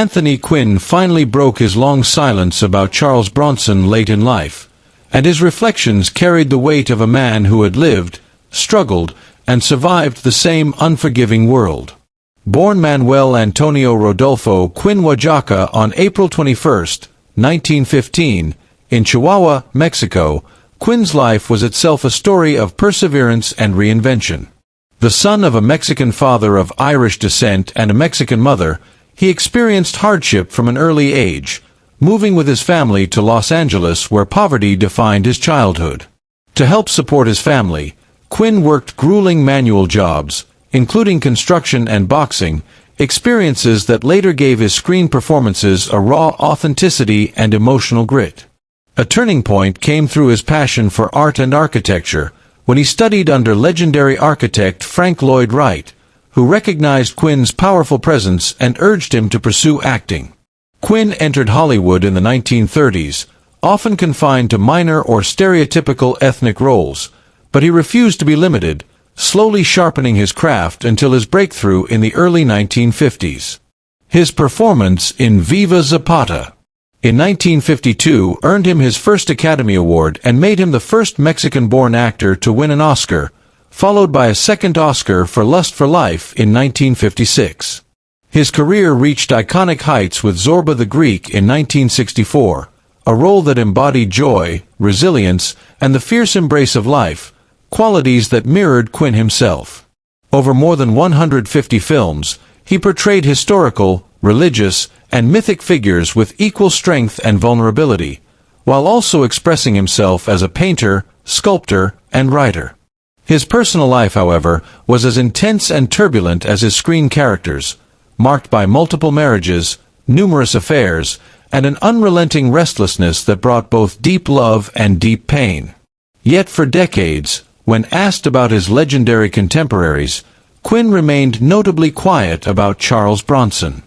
Anthony Quinn finally broke his long silence about Charles Bronson late in life, and his reflections carried the weight of a man who had lived, struggled, and survived the same unforgiving world. Born Manuel Antonio Rodolfo Quinn Oaxaca on April 21, 1915, in Chihuahua, Mexico, Quinn's life was itself a story of perseverance and reinvention. The son of a Mexican father of Irish descent and a Mexican mother, he experienced hardship from an early age, moving with his family to Los Angeles where poverty defined his childhood. To help support his family, Quinn worked grueling manual jobs, including construction and boxing, experiences that later gave his screen performances a raw authenticity and emotional grit. A turning point came through his passion for art and architecture, when he studied under legendary architect Frank Lloyd Wright, who recognized Quinn's powerful presence and urged him to pursue acting. Quinn entered Hollywood in the 1930s, often confined to minor or stereotypical ethnic roles, but he refused to be limited, slowly sharpening his craft until his breakthrough in the early 1950s. His performance in Viva Zapata in 1952 earned him his first Academy Award and made him the first Mexican-born actor to win an Oscar, followed by a second Oscar for Lust for Life in 1956. His career reached iconic heights with Zorba the Greek in 1964, a role that embodied joy, resilience, and the fierce embrace of life, qualities that mirrored Quinn himself. Over more than 150 films, he portrayed historical, religious, and mythic figures with equal strength and vulnerability, while also expressing himself as a painter, sculptor, and writer. His personal life, however, was as intense and turbulent as his screen characters, marked by multiple marriages, numerous affairs, and an unrelenting restlessness that brought both deep love and deep pain. Yet for decades, when asked about his legendary contemporaries, Quinn remained notably quiet about Charles Bronson.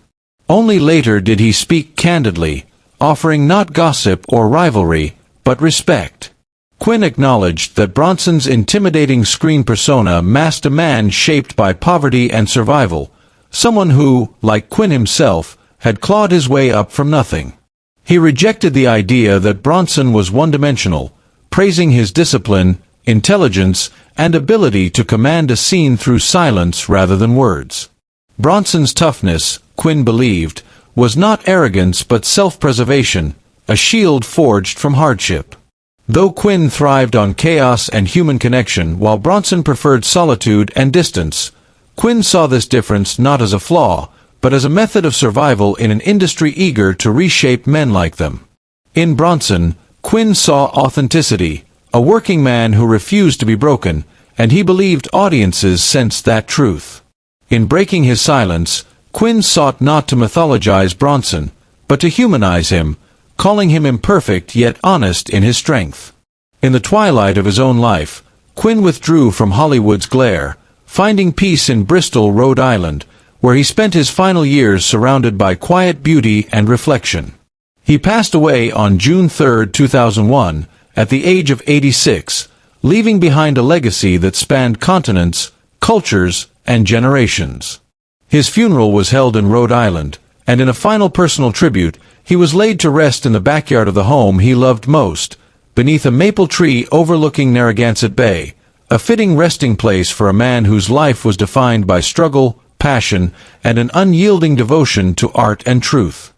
Only later did he speak candidly, offering not gossip or rivalry, but respect. Quinn acknowledged that Bronson's intimidating screen persona masked a man shaped by poverty and survival, someone who, like Quinn himself, had clawed his way up from nothing. He rejected the idea that Bronson was one-dimensional, praising his discipline, intelligence, and ability to command a scene through silence rather than words. Bronson's toughness, Quinn believed, was not arrogance but self-preservation, a shield forged from hardship. Though Quinn thrived on chaos and human connection while Bronson preferred solitude and distance, Quinn saw this difference not as a flaw, but as a method of survival in an industry eager to reshape men like them. In Bronson, Quinn saw authenticity, a working man who refused to be broken, and he believed audiences sensed that truth. In breaking his silence, Quinn sought not to mythologize Bronson, but to humanize him, calling him imperfect yet honest in his strength. In the twilight of his own life, Quinn withdrew from Hollywood's glare, finding peace in Bristol, Rhode Island, where he spent his final years surrounded by quiet beauty and reflection. He passed away on June 3, 2001, at the age of 86, leaving behind a legacy that spanned continents, cultures, and generations. His funeral was held in Rhode Island, and in a final personal tribute, he was laid to rest in the backyard of the home he loved most, beneath a maple tree overlooking Narragansett Bay, a fitting resting place for a man whose life was defined by struggle, passion, and an unyielding devotion to art and truth.